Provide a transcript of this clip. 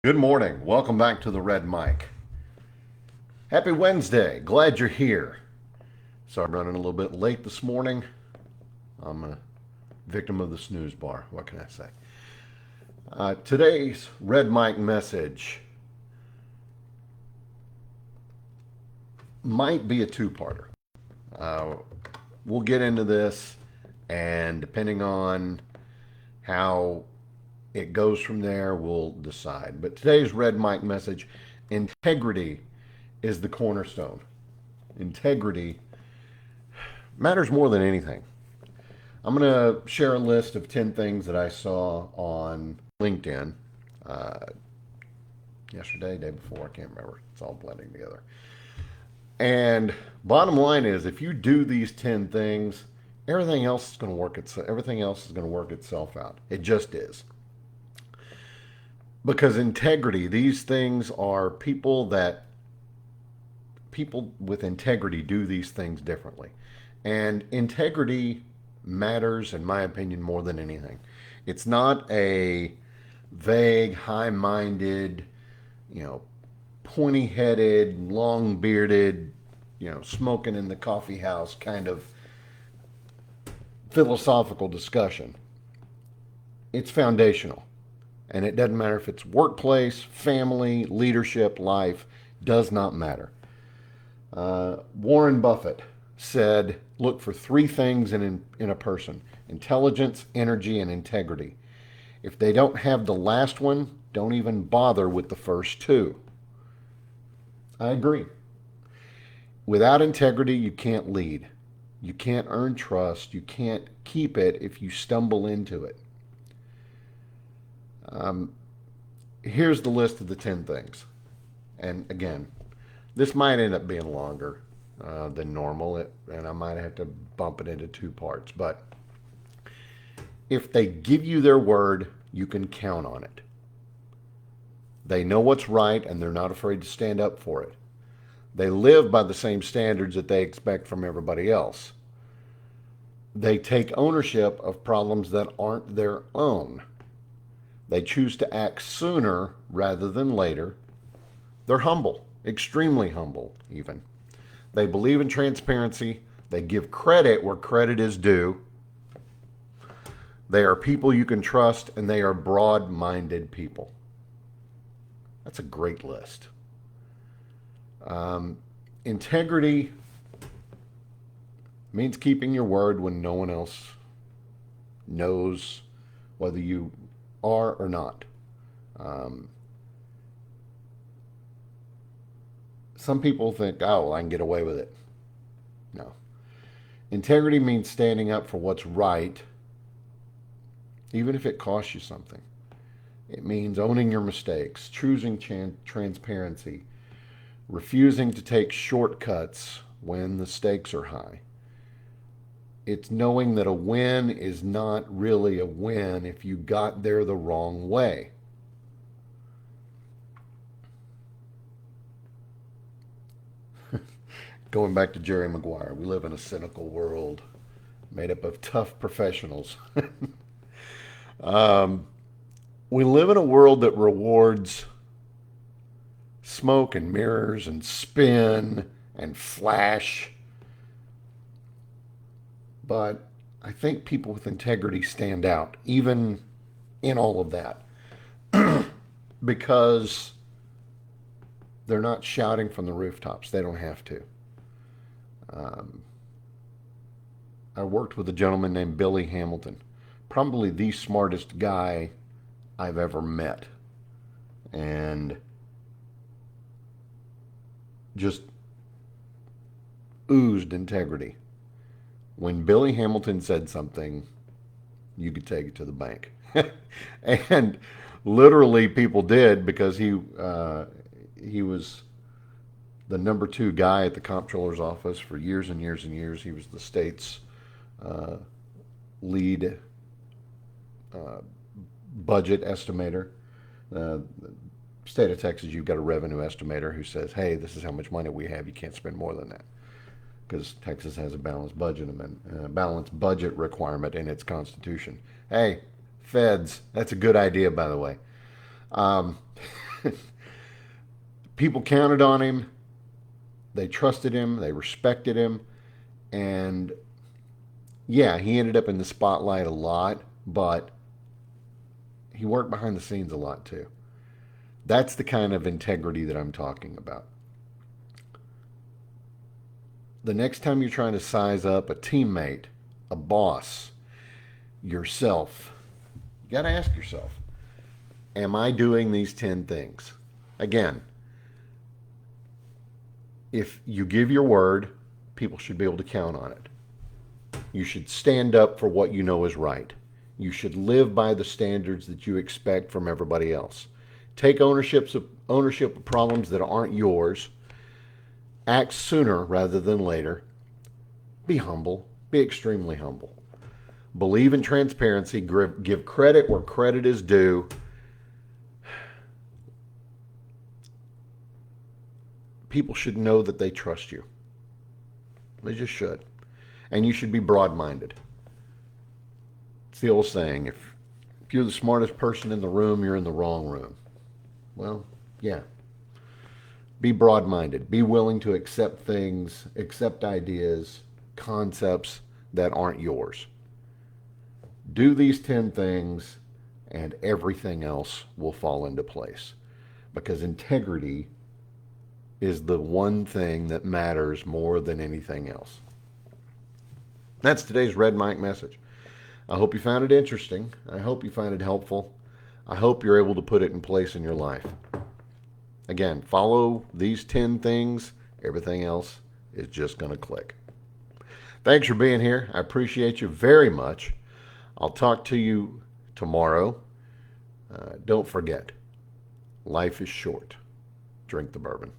Good morning. Welcome back to the Red Mic. Happy Wednesday. Glad you're here. So I'm running a little bit late this morning. I'm a victim of the snooze bar. What can I say? Today's Red Mic message might be a two-parter. Uh, we'll get into this, and depending on how it goes from there, we'll decide. But today's Red Mic message: integrity is the cornerstone. Integrity matters more than anything. I'm going to share a list of 10 things that I saw on LinkedIn uh, yesterday, day before, I can't remember. It's all blending together. And bottom line is, if you do these 10 things, everything else is going to work itself out. It just is. Because integrity, these things are people with integrity do these things differently. And integrity matters, in my opinion, more than anything. It's not a vague, high minded, you know, pointy headed, long bearded, smoking in the coffee house kind of philosophical discussion. It's foundational. And it doesn't matter if it's workplace, family, leadership, life, does not matter. Warren Buffett said, look for three things in a person: intelligence, energy, and integrity. If they don't have the last one, don't even bother with the first two. I agree. Without integrity, you can't lead. You can't earn trust. You can't keep it if you stumble into it. Here's the list of the 10 things. And again, this might end up being longer than normal, and I might have to bump it into two parts. But if they give you their word, you can count on it. They know what's right, and they're not afraid to stand up for it. They live by the same standards that they expect from everybody else. They take ownership of problems that aren't their own. They choose to act sooner rather than later. They're humble, extremely humble, even. They believe in transparency. They give credit where credit is due. They are people you can trust, and they are broad minded people. That's a great list. Integrity means keeping your word when no one else knows whether you are or not. Some people think, oh, well, I can get away with it. No. Integrity means standing up for what's right, even if it costs you something. It means owning your mistakes, choosing transparency, refusing to take shortcuts when the stakes are high. It's knowing that a win is not really a win if you got there the wrong way. Going back to Jerry Maguire, we live in a cynical world made up of tough professionals. We live in a world that rewards smoke and mirrors and spin and flash. But I think people with integrity stand out, even in all of that, because they're not shouting from the rooftops. They don't have to. Um, I worked with a gentleman named Billy Hamilton, probably the smartest guy I've ever met, and just oozed integrity. When Billy Hamilton said something, you could take it to the bank. And literally people did, because he was the number two guy at the comptroller's office for years and years and years. He was the state's uh, lead uh, budget estimator. The state of Texas, you've got a revenue estimator who says, hey, this is how much money we have. You can't spend more than that, because Texas has a balanced budget requirement in its constitution. Hey, feds, that's a good idea, by the way. Um, People counted on him, they trusted him, they respected him, and yeah, he ended up in the spotlight a lot, but he worked behind the scenes a lot too. That's the kind of integrity that I'm talking about. The next time you're trying to size up a teammate, a boss, yourself, you got to ask yourself, am I doing these 10 things? Again, if you give your word, people should be able to count on it. You should stand up for what you know is right. You should live by the standards that you expect from everybody else. Take ownership of problems that aren't yours. Act sooner rather than later. Be humble. Be extremely humble. Believe in transparency. Give credit where credit is due. People should know that they trust you. They just should. And you should be broad-minded. It's the old saying, if you're the smartest person in the room, you're in the wrong room. Well, yeah. Be broad-minded. Be willing to accept things, accept ideas, concepts that aren't yours. Do these 10 things and everything else will fall into place. Because integrity is the one thing that matters more than anything else. That's today's Red Mike message. I hope you found it interesting. I hope you find it helpful. I hope you're able to put it in place in your life. Again, follow these 10 things. Everything else is just going to click. Thanks for being here. I appreciate you very much. I'll talk to you tomorrow. Don't forget, life is short. Drink the bourbon.